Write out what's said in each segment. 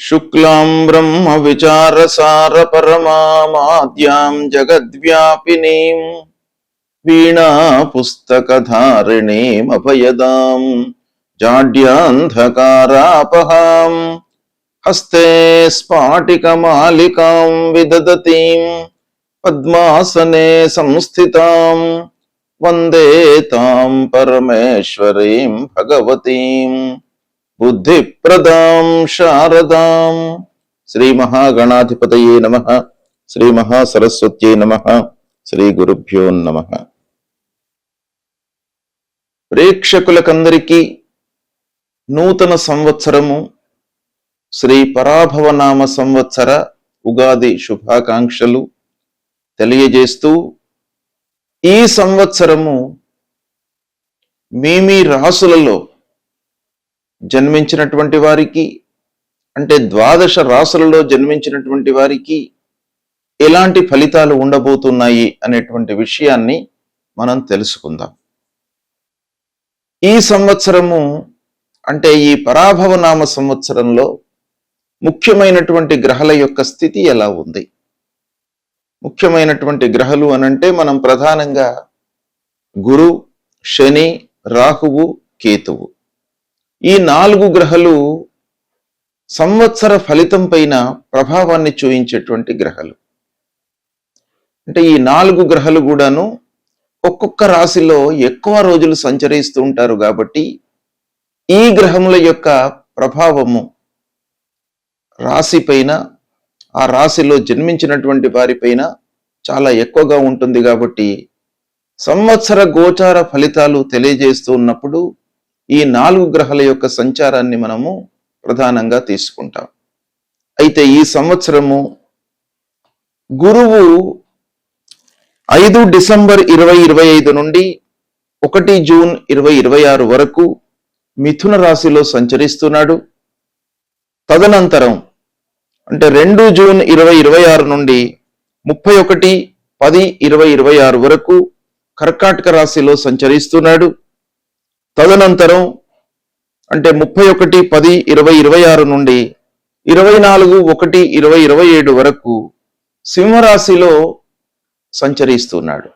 शुक्लां ब्रह्म विचारसार परमाद्यां जगद्व्यापिनीं वीणा पुस्तकधारिणीं अभयदां जाड्यान्धकारापहां हस्ते स्फाटिकमालिकां विदधतीं पद्मासने संस्थितां वन्दे तां परमेश्वरीं भगवतीं बुद्धिप्रदां शारदां। श्री महागणाधिपतये नमः। श्री महासरस्वत्यै नमः। శ్రీ గురుభ్యో నమః. ప్రేక్షకులకందరికీ నూతన సంవత్సరము శ్రీ పరాభవనామ సంవత్సర ఉగాది శుభాకాంక్షలు తెలియజేస్తూ, ఈ సంవత్సరము మీ రాసులలో జన్మించినటువంటి వారికి, అంటే 12 రాసులలో జన్మించినటువంటి వారికి ఎలాంటి ఫలితాలు ఉండబోతున్నాయి అనేటువంటి విషయాన్ని మనం తెలుసుకుందాం. ఈ సంవత్సరము అంటే ఈ పరాభవనామ సంవత్సరంలో ముఖ్యమైనటువంటి గ్రహాల యొక్క స్థితి ఎలా ఉంది? ముఖ్యమైనటువంటి గ్రహాలు అనంటే మనం ప్రధానంగా గురు, శని, రాహువు, కేతువు, ఈ 4 గ్రహాలు సంవత్సర ఫలితం పైన ప్రభావాన్ని చూపించేటువంటి గ్రహాలు. అంటే ఈ 4 గ్రహాలు కూడాను ఒక్కొక్క రాశిలో ఎక్కువ రోజులు సంచరిస్తూ ఉంటారు కాబట్టి ఈ గ్రహముల యొక్క ప్రభావము రాశి పైన, ఆ రాశిలో జన్మించినటువంటి వారిపైన చాలా ఎక్కువగా ఉంటుంది. కాబట్టి సంవత్సర గోచార ఫలితాలు తెలియజేస్తూ ఉన్నప్పుడు ఈ 4 గ్రహాల యొక్క సంచారాన్ని మనము ప్రధానంగా తీసుకుంటాం. అయితే ఈ సంవత్సరము గురువు 5 డిసెంబర్ 2025 నుండి 1 జూన్ 2026 వరకు మిథున రాశిలో సంచరిస్తున్నాడు. తదనంతరం అంటే 2 జూన్ 2026 నుండి 31/10/2026 వరకు కర్కాటక రాశిలో సంచరిస్తున్నాడు. తదనంతరం అంటే 31/10/2026 నుండి 24/1/2027 వరకు సింహరాశిలో సంచరిస్తున్నాడు.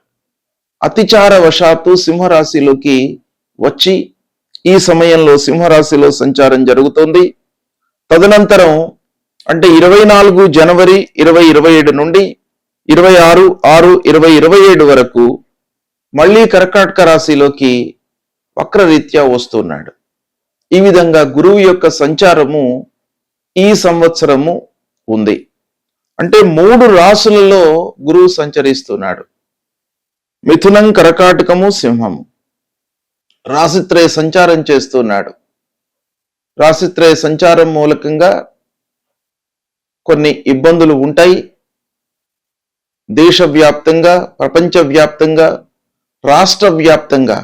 అతిచార వశాత్తు సింహరాశిలోకి వచ్చి ఈ సమయంలో సింహరాశిలో సంచారం జరుగుతుంది. తదనంతరం అంటే 24 జనవరి 2027 నుండి 26/6/2027 వరకు మళ్ళీ కర్కాటక రాశిలోకి వక్రరీత్యా వస్తున్నాడు. ఈ విధంగా గురువు యొక్క సంచారము ఈ సంవత్సరము ఉంది. అంటే 3 రాశులలో గురువు సంచరిస్తున్నాడు. మిథునం, కర్కాటకము, సింహము రాశిత్రయ సంచారం చేస్తున్నాడు. రాశిత్రయ సంచారం మూలకంగా కొన్ని ఇబ్బందులు ఉంటాయి. దేశవ్యాప్తంగా, ప్రపంచవ్యాప్తంగా, రాష్ట్ర వ్యాప్తంగా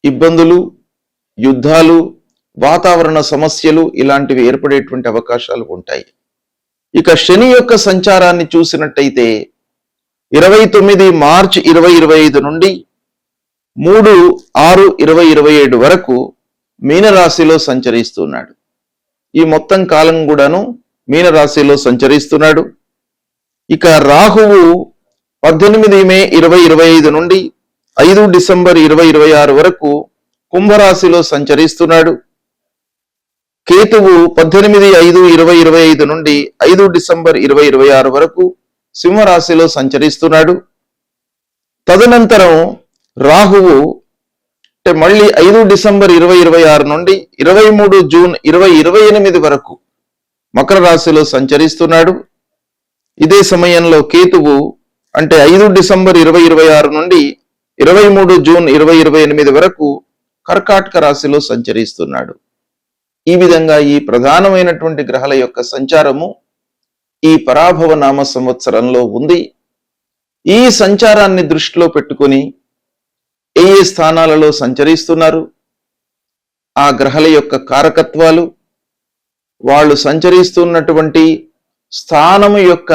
ఇబ్బందులు, యుద్ధాలు, వాతావరణ సమస్యలు ఇలాంటివి ఏర్పడేటువంటి అవకాశాలు ఉంటాయి. ఇక శని యొక్క సంచారాన్ని చూసినట్టయితే 29 మార్చి 2025 నుండి 3/6/2027 వరకు మీనరాశిలో సంచరిస్తున్నాడు. ఈ మొత్తం కాలం కూడాను మీనరాశిలో సంచరిస్తున్నాడు. ఇక రాహువు 18 మే 2025 నుండి 5 డిసెంబర్ 2026 వరకు కుంభరాశిలో సంచరిస్తున్నాడు. కేతువు 18/5/2025 నుండి 5 డిసెంబర్ 2026 వరకు సింహరాశిలో సంచరిస్తున్నాడు. తదనంతరం రాహువు అంటే మళ్ళీ 5 డిసెంబర్ 2026 నుండి 23 జూన్ 2028 వరకు మకర రాశిలో సంచరిస్తున్నాడు. ఇదే సమయంలో కేతువు అంటే 5 డిసెంబర్ 2026 నుండి 23 జూన్ 2028 వరకు కర్కాటక రాశిలో సంచరిస్తున్నాడు. ఈ విధంగా ఈ ప్రధానమైనటువంటి గ్రహాల యొక్క సంచారము ఈ పరాభవ నామ సంవత్సరంలో ఉంది. ఈ సంచారాన్ని దృష్టిలో పెట్టుకొని ఏ స్థానాలలో సంచరిస్తున్నారు, ఆ గ్రహాల యొక్క కారకత్వాలు, వాళ్ళు సంచరిస్తున్నటువంటి స్థానము యొక్క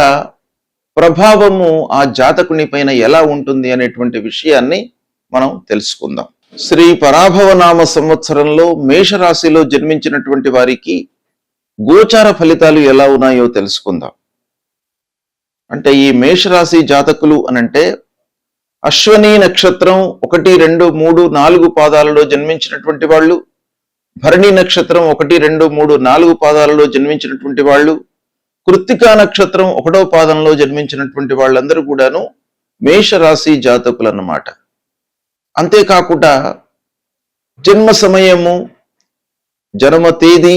ప్రభావము ఆ జాతకుని పైన ఎలా ఉంటుంది అనేటువంటి విషయాన్ని మనం తెలుసుకుందాం. శ్రీ పరాభవ నామ సంవత్సరంలో మేషరాశిలో జన్మించినటువంటి వారికి గోచార ఫలితాలు ఎలా ఉన్నాయో తెలుసుకుందాం. అంటే ఈ మేషరాశి జాతకులు అనంటే అశ్వని నక్షత్రం 1, 2, 3, 4 పాదాలలో జన్మించినటువంటి వాళ్ళు, భరణి నక్షత్రం 1, 2, 3, 4 పాదాలలో జన్మించినటువంటి వాళ్ళు, కృత్తికా నక్షత్రం 1వ పాదంలో జన్మించినటువంటి వాళ్ళందరూ కూడాను మేషరాశి జాతకులు అన్నమాట. అంతేకాకుండా జన్మ సమయము, జన్మ తేదీ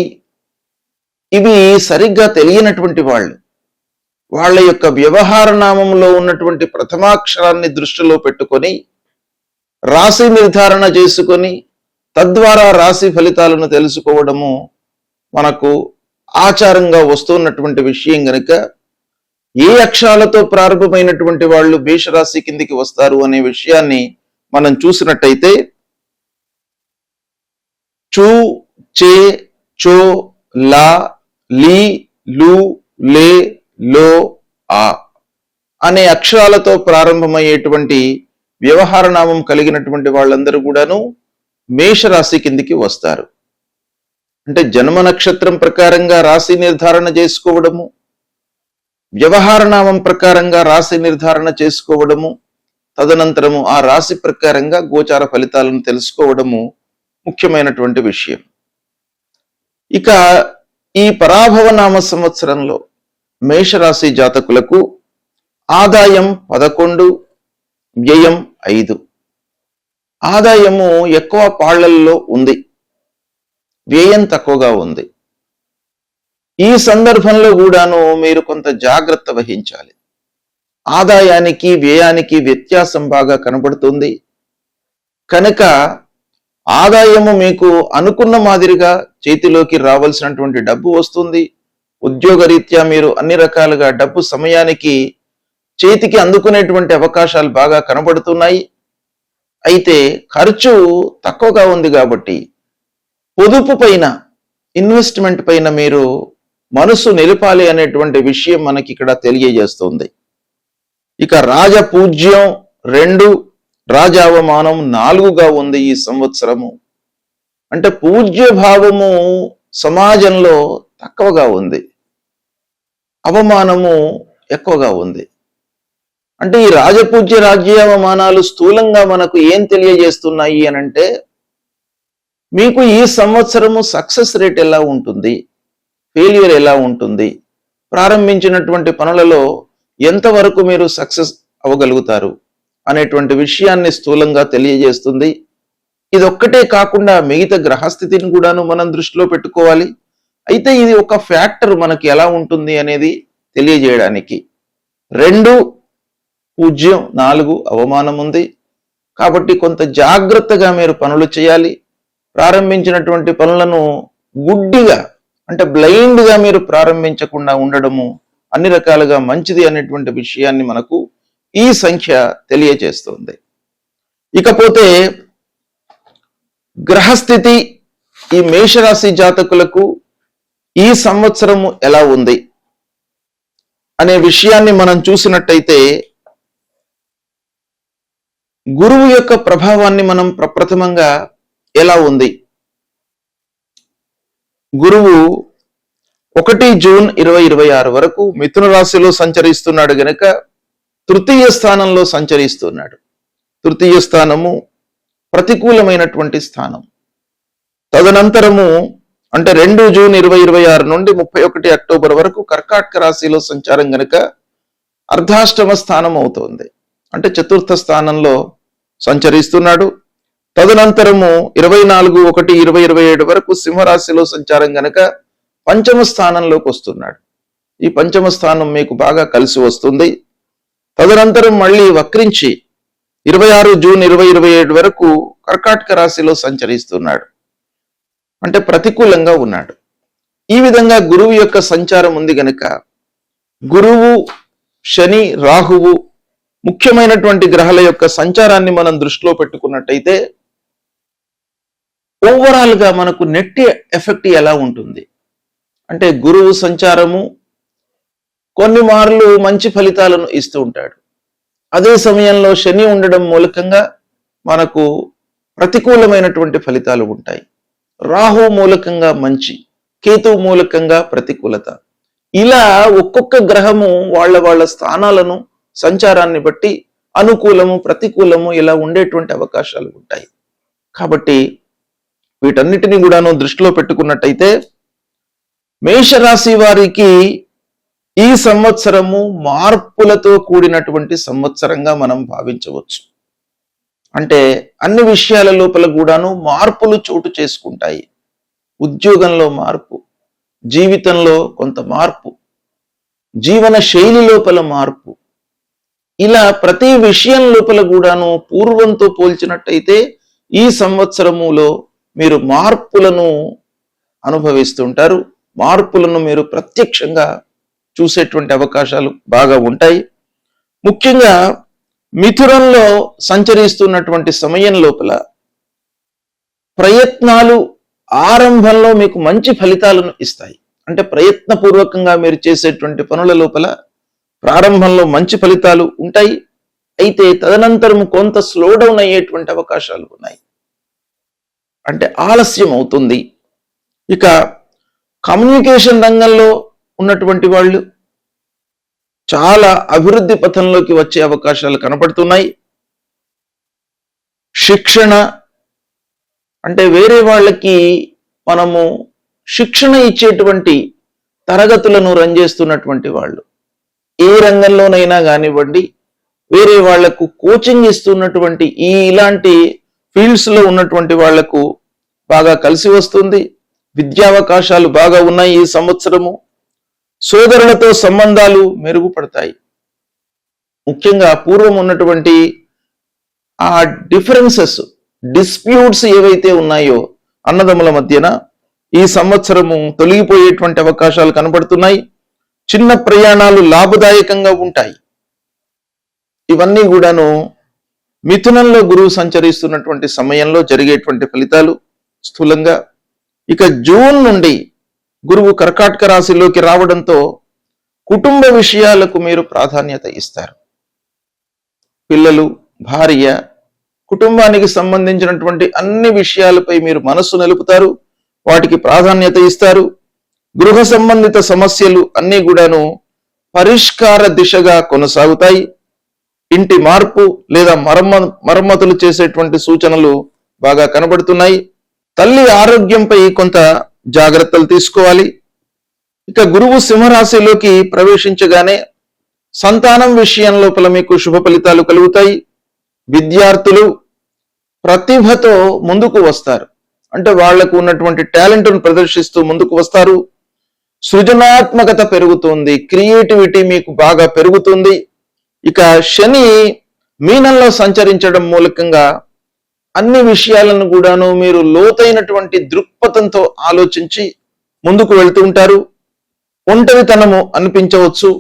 ఇవి సరిగ్గా తెలియనటువంటి వాళ్ళు, వాళ్ళ యొక్క వ్యవహార నామంలో ఉన్నటువంటి ప్రథమాక్షరాన్ని దృష్టిలో పెట్టుకొని రాశి నిర్ధారణ చేసుకొని తద్వారా రాశి ఫలితాలను తెలుసుకోవడము మనకు ఆచారంగా వస్తున్నటువంటి విషయం గనుక ఏ అక్షరాలతో ప్రారంభమైనటువంటి వాళ్ళు మేషరాశి కిందికి వస్తారు అనే విషయాన్ని మనం చూసినట్టయితే చూ, చే, చో, లా, లీ, లు, లే, లో, ఆ అనే అక్షరాలతో ప్రారంభమయ్యేటువంటి వ్యవహార నామం కలిగినటువంటి వాళ్ళందరూ కూడాను మేషరాశి కిందికి వస్తారు. అంటే జన్మ నక్షత్రం ప్రకారంగా రాశి నిర్ధారణ చేసుకోవడము, వ్యవహార నామం ప్రకారంగా రాశి నిర్ధారణ చేసుకోవడము, తదనంతరము ఆ రాశి ప్రకారంగా గోచార ఫలితాలను తెలుసుకోవడము ముఖ్యమైనటువంటి విషయం. ఇక ఈ పరాభవ నామ సంవత్సరంలో మేషరాశి జాతకులకు ఆదాయం 11, వ్యయం 5. ఆదాయము ఎక్కువ పాళ్లల్లో ఉంది, వ్యయం తక్కువగా ఉంది. ఈ సందర్భంలో కూడాను మీరు కొంత జాగ్రత్త వహించాలి. ఆదాయానికి వ్యయానికి వ్యత్యాసం బాగా కనబడుతుంది కనుక ఆదాయము మీకు అనుకున్న మాదిరిగా చేతిలోకి రావాల్సినటువంటి డబ్బు వస్తుంది. ఉద్యోగరీత్యా మీరు అన్ని రకాలుగా డబ్బు సమయానికి చేతికి అందుకునేటువంటి అవకాశాలు బాగా కనబడుతున్నాయి. అయితే ఖర్చు తక్కువగా ఉంది కాబట్టి పొదుపు పైన, ఇన్వెస్ట్మెంట్ పైన మీరు మనసు నిలపాలి అనేటువంటి విషయం మనకి ఇక్కడ తెలియజేస్తుంది. ఇక రాజపూజ్యం 2, రాజావమానం 4గా ఉంది ఈ సంవత్సరము. అంటే పూజ్య భావము సమాజంలో తక్కువగా ఉంది, అవమానము ఎక్కువగా ఉంది. అంటే ఈ రాజపూజ్య రాజ్యావమానాలు స్థూలంగా మనకు ఏం తెలియజేస్తున్నాయి అనంటే మీకు ఈ సంవత్సరము సక్సెస్ రేట్ ఎలా ఉంటుంది, ఫెయిల్యూర్ ఎలా ఉంటుంది, ప్రారంభించినటువంటి పనులలో ఎంతవరకు మీరు సక్సెస్ అవ్వగలుగుతారు అనేటువంటి విషయాన్ని స్థూలంగా తెలియజేస్తుంది. ఇదొక్కటే కాకుండా మిగతా గ్రహస్థితిని కూడాను మనం దృష్టిలో పెట్టుకోవాలి. అయితే ఇది ఒక ఫ్యాక్టర్ మనకి ఎలా ఉంటుంది అనేది తెలియజేయడానికి. 2 పూజ్యం, 4 అవమానం ఉంది కాబట్టి కొంత జాగ్రత్తగా మీరు పనులు చేయాలి. ప్రారంభించినటువంటి పనులను గుడ్డిగా అంటే బ్లైండ్గా మీరు ప్రారంభించకుండా ఉండడము అన్ని రకాలుగా మంచిది అనేటువంటి విషయాన్ని మనకు ఈ సంఖ్య తెలియజేస్తుంది. ఇకపోతే గ్రహస్థితి ఈ మేషరాశి జాతకులకు ఈ సంవత్సరము ఎలా ఉంది అనే విషయాన్ని మనం చూసినట్టయితే గురువు యొక్క ప్రభావాన్ని మనం ప్రప్రథమంగా ఎలా ఉంది. గురువు 1 జూన్ 2026 వరకు మిథున రాశిలో సంచరిస్తున్నాడు గనక తృతీయ స్థానంలో సంచరిస్తున్నాడు. తృతీయ స్థానము ప్రతికూలమైనటువంటి స్థానం. తదనంతరము అంటే 2 జూన్ 2026 నుండి 31 అక్టోబర్ వరకు కర్కాటక రాశిలో సంచారం గనక అర్ధాష్టమ స్థానం అవుతోంది. అంటే చతుర్థ స్థానంలో సంచరిస్తున్నాడు. తదనంతరము 24/1/2027 వరకు సింహరాశిలో సంచారం గనక పంచమ స్థానంలోకి వస్తున్నాడు. ఈ పంచమ స్థానం మీకు బాగా కలిసి వస్తుంది. తదనంతరం మళ్ళీ వక్రించి 26 జూన్ 2027 వరకు కర్కాటక రాశిలో సంచరిస్తున్నాడు. అంటే ప్రతికూలంగా ఉన్నాడు. ఈ విధంగా గురువు యొక్క సంచారం ఉంది గనక గురువు, శని, రాహువు ముఖ్యమైనటువంటి గ్రహాల యొక్క సంచారాన్ని మనం దృష్టిలో పెట్టుకున్నట్టయితే ఓవరాల్ గా మనకు నెట్ ఎఫెక్ట్ ఎలా ఉంటుంది అంటే గురువు సంచారము కొన్ని మార్లు మంచి ఫలితాలను ఇస్తూ ఉంటాడు. అదే సమయంలో శని ఉండడం మూలకంగా మనకు ప్రతికూలమైనటువంటి ఫలితాలు ఉంటాయి. రాహు మూలకంగా మంచి, కేతువు మూలకంగా ప్రతికూలత. ఇలా ఒక్కొక్క గ్రహము వాళ్ళ స్థానాలను సంచారాన్ని బట్టి అనుకూలము ప్రతికూలము ఇలా ఉండేటువంటి అవకాశాలు ఉంటాయి. కాబట్టి వీటన్నిటిని కూడాను దృష్టిలో పెట్టుకున్నట్టయితే మేషరాశి వారికి ఈ సంవత్సరము మార్పులతో కూడినటువంటి సంవత్సరంగా మనం భావించవచ్చు. అంటే అన్ని విషయాల లోపల కూడాను మార్పులు చోటు చేసుకుంటాయి. ఉద్యోగంలో మార్పు, జీవితంలో కొంత మార్పు, జీవన శైలి లోపల మార్పు, ఇలా ప్రతి విషయం లోపల కూడాను పూర్వంతో పోల్చినట్టయితే ఈ సంవత్సరములో మీరు మార్పులను అనుభవిస్తుంటారు. మార్పులను మీరు ప్రత్యక్షంగా చూసేటువంటి అవకాశాలు బాగా ఉంటాయి. ముఖ్యంగా మిథునంలో సంచరిస్తున్నటువంటి సమయం లోపల ప్రయత్నాలు ఆరంభంలో మీకు మంచి ఫలితాలను ఇస్తాయి. అంటే ప్రయత్నపూర్వకంగా మీరు చేసేటువంటి పనుల లోపల ప్రారంభంలో మంచి ఫలితాలు ఉంటాయి. అయితే తదనంతరం కొంత స్లో డౌన్ అయ్యేటువంటి అవకాశాలు ఉన్నాయి. అంటే ఆలస్యం అవుతుంది. ఇక కమ్యూనికేషన్ రంగంలో ఉన్నటువంటి వాళ్ళు చాలా అభివృద్ధి పథంలోకి వచ్చే అవకాశాలు కనపడుతున్నాయి. శిక్షణ అంటే వేరే వాళ్ళకి మనము శిక్షణ ఇచ్చేటువంటి తరగతులను రన్ చేస్తున్నటువంటి వాళ్ళు, ఏ రంగంలోనైనా కానివ్వండి, వేరే వాళ్లకు కోచింగ్ ఇస్తున్నటువంటి ఇలాంటి ఫీల్డ్స్ లో ఉన్నటువంటి వాళ్లకు బాగా కలిసి వస్తుంది. విద్యావకాశాలు బాగా ఉన్నాయి ఈ సంవత్సరము. సోదరులతో సంబంధాలు మెరుగుపడతాయి. ముఖ్యంగా పూర్వం ఉన్నటువంటి ఆ డిఫరెన్సెస్, డిస్ప్యూట్స్ ఏవైతే ఉన్నాయో అన్నదమ్ముల మధ్యన ఈ సంవత్సరము తొలగిపోయేటువంటి అవకాశాలు కనబడుతున్నాయి. చిన్న ప్రయాణాలు లాభదాయకంగా ఉంటాయి. ఇవన్నీ కూడాను మిథునంలో గురువు సంచరిస్తున్నటువంటి సమయంలో జరిగేటువంటి ఫలితాలు స్థూలంగా. ఇక జూన్ నుండి గురువు కర్కాటక రాశిలోకి రావడంతో కుటుంబ విషయాలకు మీరు ప్రాధాన్యత ఇస్తారు. పిల్లలు, భార్య, కుటుంబానికి సంబంధించినటువంటి అన్ని విషయాలపై మీరు మనస్సు నిలుపుతారు, వాటికి ప్రాధాన్యత ఇస్తారు. గృహ సంబంధిత సమస్యలు అన్నీ కూడాను పరిష్కార దిశగా కొనసాగుతాయి. ఇంటి మార్పు లేదా మరమ్మతులు చేసేటువంటి సూచనలు బాగా కనబడుతున్నాయి. తల్లి ఆరోగ్యంపై కొంత జాగ్రత్తలు తీసుకోవాలి. ఇక గురువు సింహరాశిలోకి ప్రవేశించగానే సంతానం విషయం లోపల మీకు శుభ ఫలితాలు కలుగుతాయి. విద్యార్థులు ప్రతిభతో ముందుకు వస్తారు. అంటే వాళ్లకు ఉన్నటువంటి టాలెంట్ను ప్రదర్శిస్తూ ముందుకు వస్తారు. సృజనాత్మకత పెరుగుతుంది, క్రియేటివిటీ మీకు బాగా పెరుగుతుంది. ఇక శని మీనంలో సంచరించడం మూలకంగా అన్ని విషయాలను కూడాను మీరు లోతైనటువంటి దృక్పథంతో ఆలోచించి ముందుకు వెళ్తూ ఉంటారు. ఒంటరితనము అనిపించవచ్చు.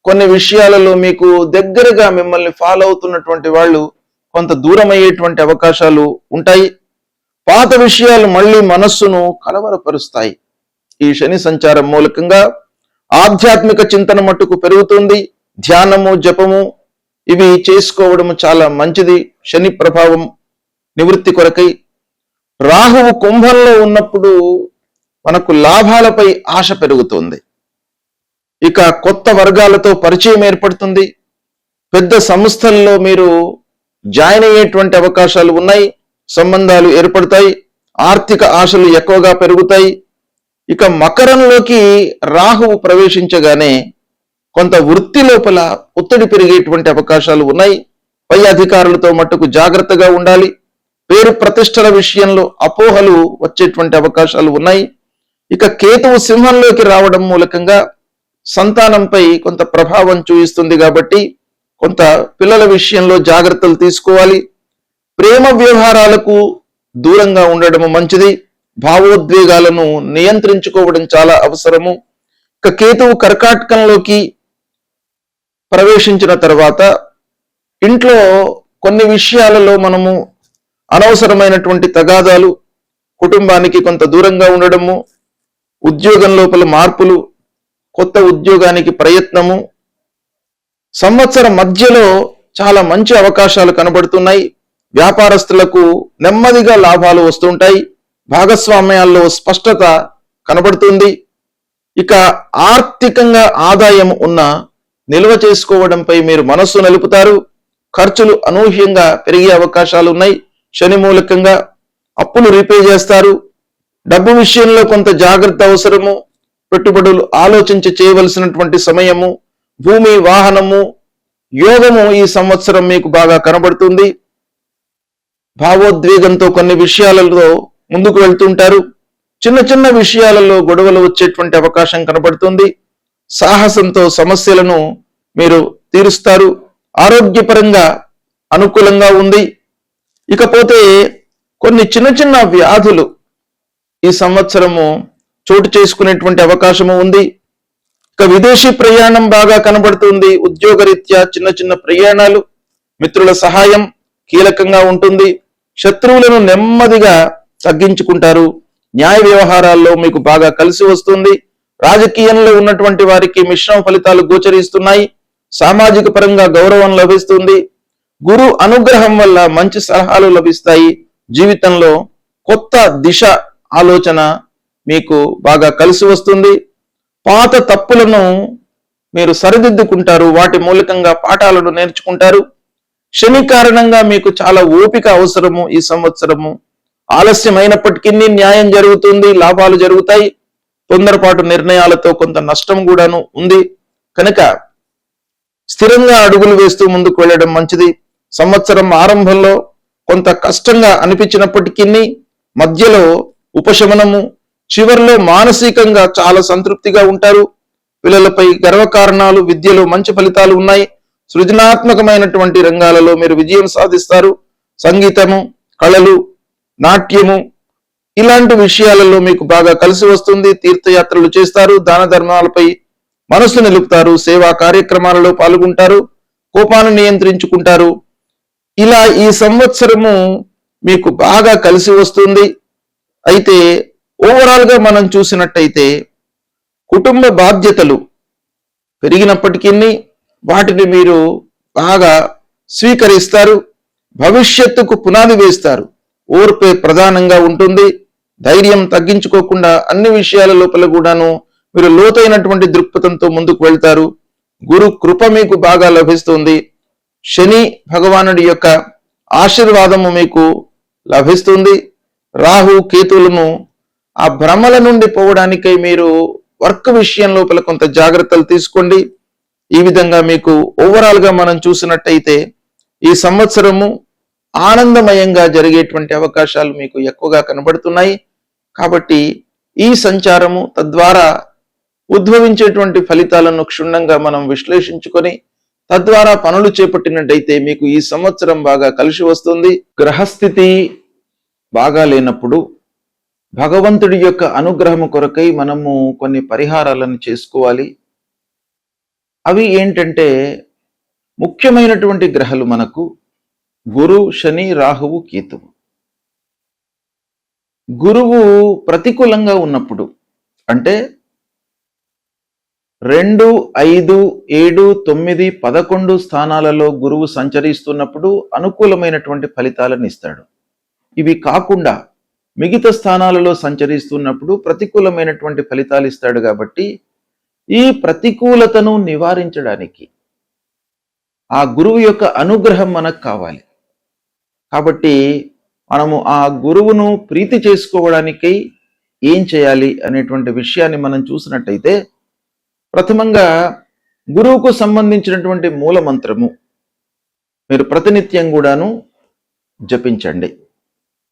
కొన్ని విషయాలలో మీకు దగ్గరగా మిమ్మల్ని ఫాలో అవుతున్నటువంటి వాళ్ళు కొంత దూరం అయ్యేటువంటి అవకాశాలు ఉంటాయి. పాత విషయాలు మళ్ళీ మనస్సును కలవరపరుస్తాయి. ఈ శని సంచారం మూలకంగా ఆధ్యాత్మిక చింతన మట్టుకు పెరుగుతుంది. ధ్యానము, జపము ఇవి చేసుకోవడం చాలా మంచిది శని ప్రభావం నివృత్తి కొరకై. రాహువు కుంభంలో ఉన్నప్పుడు మనకు లాభాలపై ఆశ పెరుగుతుంది. ఇక కొత్త వర్గాలతో పరిచయం ఏర్పడుతుంది. పెద్ద సంస్థల్లో మీరు జాయిన్ అయ్యేటువంటి అవకాశాలు ఉన్నాయి. సంబంధాలు ఏర్పడతాయి. ఆర్థిక ఆశలు ఎక్కువగా పెరుగుతాయి. ఇక మకరంలోకి రాహువు ప్రవేశించగానే కొంత వృత్తి లోపల ఒత్తిడి పెరిగేటువంటి అవకాశాలు ఉన్నాయి. పై అధికారులతో మట్టుకు జాగ్రత్తగా ఉండాలి. పేరు ప్రతిష్టల విషయంలో అపోహలు వచ్చేటువంటి అవకాశాలు ఉన్నాయి. ఇక కేతువు సింహంలోకి రావడం మూలకంగా సంతానంపై కొంత ప్రభావం చూపిస్తుంది. కాబట్టి కొంత పిల్లల విషయంలో జాగ్రత్తలు తీసుకోవాలి. ప్రేమ వ్యవహారాలకు దూరంగా ఉండడం మంచిది. భావోద్వేగాలను నియంత్రించుకోవడం చాలా అవసరము. ఇక కేతువు కర్కాటకంలోకి ప్రవేశించిన తర్వాత ఇంట్లో కొన్ని విషయాలలో మనము అనవసరమైనటువంటి తగాదాలు, కుటుంబానికి కొంత దూరంగా ఉండడము, ఉద్యోగం లోపల మార్పులు, కొత్త ఉద్యోగానికి ప్రయత్నము, సంవత్సరం మధ్యలో చాలా మంచి అవకాశాలు కనబడుతున్నాయి. వ్యాపారస్తులకు నెమ్మదిగా లాభాలు వస్తుంటాయి. భాగస్వామ్యాల్లో స్పష్టత కనబడుతుంది. ఇక ఆర్థికంగా ఆదాయం ఉన్న నిల్వ చేసుకోవడంపై మీరు మనస్సు నిలుపుతారు. ఖర్చులు అనూహ్యంగా పెరిగే అవకాశాలు ఉన్నాయి. శని మూలకంగా అప్పులు రీపే చేస్తారు. డబ్బు విషయంలో కొంత జాగ్రత్త అవసరము. పెట్టుబడులు ఆలోచించి చేయవలసినటువంటి సమయము. భూమి, వాహనము, యోగము ఈ సంవత్సరం మీకు బాగా కనబడుతుంది. భావోద్వేగంతో కొన్ని విషయాలలో ముందుకు వెళ్తుంటారు. చిన్న చిన్న విషయాలలో గొడవలు వచ్చేటువంటి అవకాశం కనబడుతుంది. సాహసంతో సమస్యలను మీరు తీరుస్తారు. ఆరోగ్యపరంగా అనుకూలంగా ఉంది. ఇకపోతే కొన్ని చిన్న చిన్న వ్యాధులు ఈ సంవత్సరము చోటు చేసుకునేటువంటి అవకాశము ఉంది. ఇక విదేశీ ప్రయాణం బాగా కనబడుతుంది. ఉద్యోగరీత్యా చిన్న చిన్న ప్రయాణాలు, మిత్రుల సహాయం కీలకంగా ఉంటుంది. శత్రువులను నెమ్మదిగా తగ్గించుకుంటారు. న్యాయ వ్యవహారాల్లో మీకు బాగా కలిసి వస్తుంది. రాజకీయంలో ఉన్నటువంటి వారికి మిశ్రమ ఫలితాలు గోచరిస్తున్నాయి. సామాజిక పరంగా గౌరవం లభిస్తుంది. గురు అనుగ్రహం వల్ల మంచి సలహాలు లభిస్తాయి. జీవితంలో కొత్త దిశ ఆలోచన మీకు బాగా కలిసి వస్తుంది. పాత తప్పులను మీరు సరిదిద్దుకుంటారు. వాటి మూలకంగా పాఠాలను నేర్చుకుంటారు. శని కారణంగా మీకు చాలా ఓపిక అవసరము. ఈ సంవత్సరము ఆలస్యమైనప్పటికీ న్యాయం జరుగుతుంది, లాభాలు జరుగుతాయి. తొందరపాటు నిర్ణయాలతో కొంత నష్టం కూడాను ఉంది. కనుక స్థిరంగా అడుగులు వేస్తూ ముందుకు వెళ్ళడం మంచిది. సంవత్సరం ఆరంభంలో కొంత కష్టంగా అనిపించినప్పటికీ మధ్యలో ఉపశమనము, చివరిలో మానసికంగా చాలా సంతృప్తిగా ఉంటారు. పిల్లలపై గర్వకారణాలు, విద్యలో మంచి ఫలితాలు ఉన్నాయి. సృజనాత్మకమైనటువంటి రంగాలలో మీరు విజయం సాధిస్తారు. సంగీతము, కళలు, నాట్యము ఇలాంటి విషయాలలో మీకు బాగా కలిసి వస్తుంది. తీర్థయాత్రలు చేస్తారు. దాన ధర్మాలపై మనస్సు నిలుపుతారు. సేవా కార్యక్రమాలలో పాల్గొంటారు. కోపాన్ని నియంత్రించుకుంటారు. ఇలా ఈ సంవత్సరము మీకు బాగా కలిసి వస్తుంది. అయితే ఓవరాల్ గా మనం చూసినట్టయితే కుటుంబ బాధ్యతలు పెరిగినప్పటికీ వాటిని మీరు బాగా స్వీకరిస్తారు. భవిష్యత్తుకు పునాది వేస్తారు. ఓర్పే ప్రధానంగా ఉంటుంది. ధైర్యం తగ్గించుకోకుండా అన్ని విషయాల లోపల కూడాను మీరు లోతైనటువంటి దృక్పథంతో ముందుకు వెళ్తారు. గురు కృప మీకు బాగా లభిస్తుంది. శని భగవానుడి యొక్క ఆశీర్వాదము మీకు లభిస్తుంది. రాహు కేతులను ఆ భ్రమల నుండి పోవడానికై మీరు వర్క్ విషయం లోపల కొంత జాగ్రత్తలు తీసుకోండి. ఈ విధంగా మీకు ఓవరాల్ గా మనం చూసినట్టయితే ఈ సంవత్సరము ఆనందమయంగా జరిగేటువంటి అవకాశాలు మీకు ఎక్కువగా కనబడుతున్నాయి. కాబట్టి ఈ సంచారము తద్వారా ఉద్భవించేటువంటి ఫలితాలను క్షుణ్ణంగా మనం విశ్లేషించుకొని తద్వారా పనులు చేపట్టినట్టయితే మీకు ఈ సంవత్సరం బాగా కలిసి వస్తుంది. గ్రహస్థితి బాగా లేనప్పుడు భగవంతుడి యొక్క అనుగ్రహము కొరకై మనము కొన్ని పరిహారాలను చేసుకోవాలి. అవి ఏంటంటే ముఖ్యమైనటువంటి గ్రహాలు మనకు గురు, శని, రాహువు, కేతువు. గురువు ప్రతికూలంగా ఉన్నప్పుడు అంటే 2, 5, 7, 9, 11 స్థానాలలో గురువు సంచరిస్తున్నప్పుడు అనుకూలమైనటువంటి ఫలితాలను ఇస్తాడు. ఇవి కాకుండా మిగతా స్థానాలలో సంచరిస్తున్నప్పుడు ప్రతికూలమైనటువంటి ఫలితాలు ఇస్తాడు. కాబట్టి ఈ ప్రతికూలతను నివారించడానికి ఆ గురువు యొక్క అనుగ్రహం మనకు కావాలి. కాబట్టి మనము ఆ గురువును ప్రీతి చేసుకోవడానికై ఏం చేయాలి అనేటువంటి విషయాన్ని మనం చూసినట్టయితే ప్రథమంగా గురువుకు సంబంధించినటువంటి మూల మంత్రము మీరు ప్రతినిత్యం కూడాను జపించండి.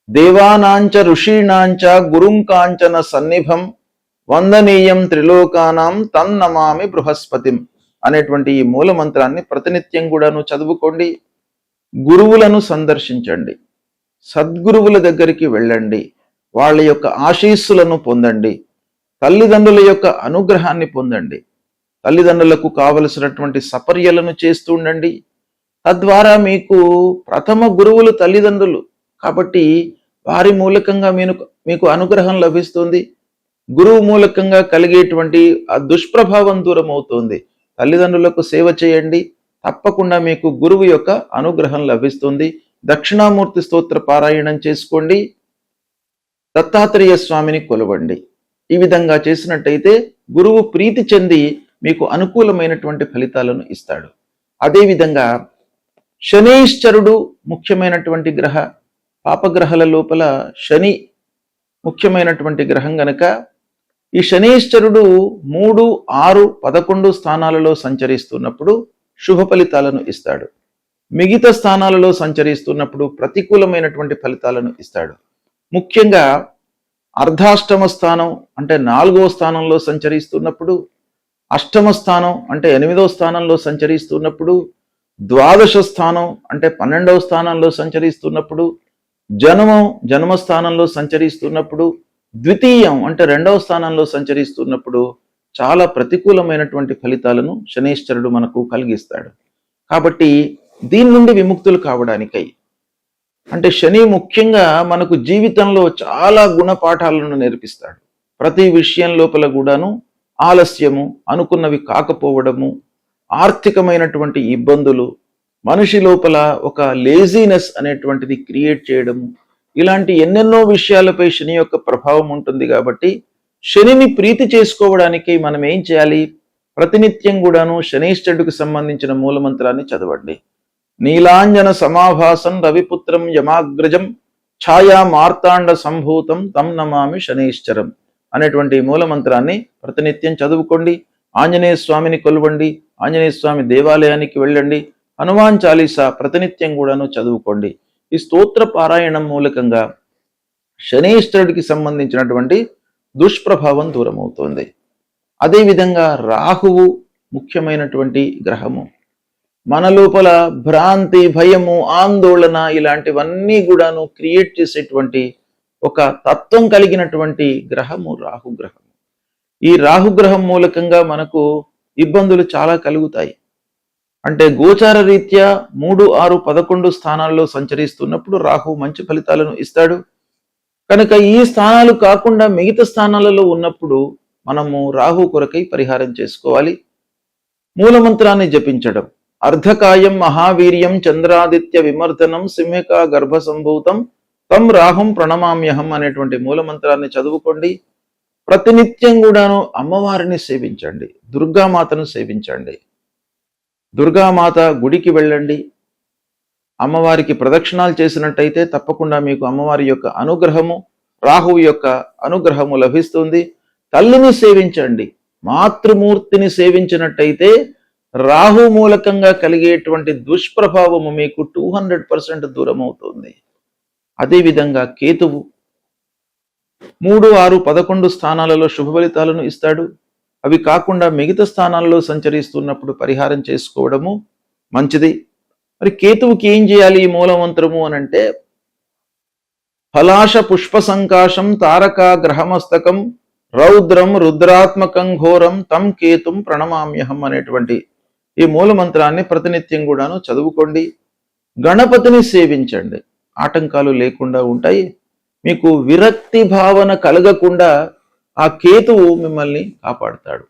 దేవానాంచ ఋషీణాంచ గురుం కాంచన సన్నిభం వందనీయం త్రిలోకానాం తన్నమామి బృహస్పతిం అనేటువంటి ఈ మూల మంత్రాన్ని ప్రతినిత్యం కూడాను చదువుకోండి. గురువులను సందర్శించండి. సద్గురువుల దగ్గరికి వెళ్ళండి. వాళ్ళ యొక్క ఆశీస్సులను పొందండి. తల్లిదండ్రుల యొక్క అనుగ్రహాన్ని పొందండి. తల్లిదండ్రులకు కావలసినటువంటి సపర్యలను చేస్తూ ఉండండి. తద్వారా మీకు ప్రథమ గురువులు తల్లిదండ్రులు కాబట్టి వారి మూలకంగా మీకు అనుగ్రహం లభిస్తుంది. గురువు మూలకంగా కలిగేటువంటి ఆ దుష్ప్రభావం దూరం అవుతుంది. తల్లిదండ్రులకు సేవ చేయండి. తప్పకుండా మీకు గురువు యొక్క అనుగ్రహం లభిస్తుంది. దక్షిణామూర్తి స్తోత్ర పారాయణం చేసుకోండి. దత్తాత్రేయ స్వామిని కొలవండి. ఈ విధంగా చేసినట్టయితే గురువు ప్రీతి చెంది మీకు అనుకూలమైనటువంటి ఫలితాలను ఇస్తాడు. అదేవిధంగా శనైశ్చరుడు ముఖ్యమైనటువంటి గ్రహ, పాపగ్రహాల లోపల శని ముఖ్యమైనటువంటి గ్రహం గనక ఈ శనైశ్చరుడు 3, 6, 11 స్థానాలలో సంచరిస్తున్నప్పుడు శుభ ఫలితాలను ఇస్తాడు. మిగతా స్థానాలలో సంచరిస్తున్నప్పుడు ప్రతికూలమైనటువంటి ఫలితాలను ఇస్తాడు. ముఖ్యంగా అర్ధాష్టమ స్థానం అంటే 4వ స్థానంలో సంచరిస్తున్నప్పుడు, అష్టమ స్థానం అంటే 8వ స్థానంలో సంచరిస్తున్నప్పుడు, ద్వాదశ స్థానం అంటే 12వ స్థానంలో సంచరిస్తున్నప్పుడు, జన్మ స్థానంలో సంచరిస్తున్నప్పుడు, ద్వితీయం అంటే 2వ స్థానంలో సంచరిస్తున్నప్పుడు చాలా ప్రతికూలమైనటువంటి ఫలితాలను శనైశ్చరుడు మనకు కలిగిస్తాడు. కాబట్టి దీని నుండి విముక్తులు కావడానికై అంటే శని ముఖ్యంగా మనకు జీవితంలో చాలా గుణపాఠాలను నేర్పిస్తాడు. ప్రతి విషయం లోపల కూడాను ఆలస్యము, అనుకున్నవి కాకపోవడము, ఆర్థికమైనటువంటి ఇబ్బందులు, మనిషి లోపల ఒక లేజీనెస్ అనేటువంటిది క్రియేట్ చేయడము, ఇలాంటి ఎన్నెన్నో విషయాలపై శని యొక్క ప్రభావం ఉంటుంది. కాబట్టి శనిని ప్రీతి చేసుకోవడానికి మనం ఏం చేయాలి? ప్రతినిత్యం కూడాను శనైశ్చరుడికి సంబంధించిన మూలమంత్రాన్ని చదవండి. నీలాంజన సమాభాసం రవిపుత్రం యమాగ్రజం ఛాయా మార్తాండ సంభూతం తం నమామి శనైశ్చరం అనేటువంటి మూలమంత్రాన్ని ప్రతినిత్యం చదువుకోండి. ఆంజనేయ స్వామిని కొలవండి, ఆంజనేయ స్వామి దేవాలయానికి వెళ్ళండి, హనుమాన్ చాలీసా ప్రతినిత్యం కూడాను చదువుకోండి. ఈ స్తోత్ర పారాయణం మూలకంగా శనైశ్చరుడికి సంబంధించినటువంటి దుష్ప్రభావం దూరమవుతోంది. అదేవిధంగా రాహువు ముఖ్యమైనటువంటి గ్రహము. మన లోపల భ్రాంతి, భయము, ఆందోళన ఇలాంటివన్నీ కూడాను క్రియేట్ చేసేటువంటి ఒక తత్వం కలిగినటువంటి గ్రహము రాహుగ్రహం. ఈ రాహుగ్రహం మూలకంగా మనకు ఇబ్బందులు చాలా కలుగుతాయి. అంటే గోచార రీత్యా 3, 6, 11 స్థానాల్లో సంచరిస్తున్నప్పుడు రాహు మంచి ఫలితాలను ఇస్తాడు. కనుక ఈ స్థానాలు కాకుండా మిగతా స్థానాలలో ఉన్నప్పుడు మనము రాహు కొరకై పరిహారం చేసుకోవాలి. మూలమంత్రాన్ని జపించడం. అర్ధకాయం మహావీర్యం చంద్రాదిత్య విమర్దనం సింహికా గర్భ సంభూతం తం రాహుం ప్రణమామ్యహం అనేటువంటి మూలమంత్రాన్ని చదువుకోండి. ప్రతినిత్యం కూడాను అమ్మవారిని సేవించండి, దుర్గామాతను సేవించండి. దుర్గామాత గుడికి వెళ్ళండి. అమ్మవారికి ప్రదక్షిణాలు చేసినట్టయితే తప్పకుండా మీకు అమ్మవారి యొక్క అనుగ్రహము, రాహువు యొక్క అనుగ్రహము లభిస్తుంది. తల్లిని సేవించండి. మాతృమూర్తిని సేవించినట్టయితే రాహు మూలకంగా కలిగేటువంటి దుష్ప్రభావము మీకు 200% దూరం అవుతుంది. అదేవిధంగా కేతువు 3, 6, 11 స్థానాలలో శుభ ఫలితాలను ఇస్తాడు. అవి కాకుండా మిగతా స్థానాల్లో సంచరిస్తున్నప్పుడు పరిహారం చేసుకోవడము మంచిది. మరి కేతువుకి ఏం చేయాలి ఈ మూలమంత్రము అనంటే, ఫలాశ పుష్ప సంకాశం తారకా గ్రహమస్తకం రౌద్రం రుద్రాత్మకం ఘోరం తం కేతుం ప్రణమామ్యహం అనేటువంటి ఈ మూలమంత్రాన్ని ప్రతినిత్యం కూడాను చదువుకోండి. గణపతిని సేవించండి, ఆటంకాలు లేకుండా ఉంటాయి. మీకు విరక్తి భావన కలగకుండా ఆ కేతువు మిమ్మల్ని కాపాడుతాడు.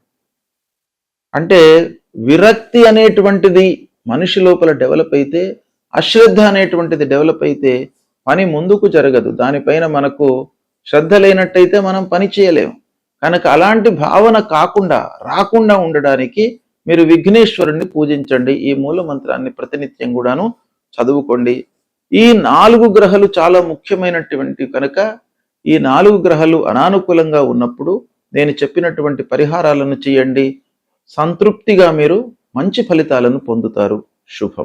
అంటే విరక్తి అనేటువంటిది మనిషి లోపల డెవలప్ అయితే, అశ్రద్ధ అనేటువంటిది డెవలప్ అయితే పని ముందుకు జరగదు. దానిపైన మనకు శ్రద్ధ లేనట్టయితే మనం పని చేయలేము. కనుక అలాంటి భావన రాకుండా ఉండడానికి మీరు విఘ్నేశ్వరుణ్ణి పూజించండి. ఈ మూల మంత్రాన్ని ప్రతినిత్యం కూడాను చదువుకోండి. ఈ 4 గ్రహాలు చాలా ముఖ్యమైనటువంటి కనుక ఈ 4 గ్రహాలు అనానుకూలంగా ఉన్నప్పుడు నేను చెప్పినటువంటి పరిహారాలను చేయండి. సంతృప్తిగా మీరు మంచి ఫలితాలను పొందుతారు. శుభం.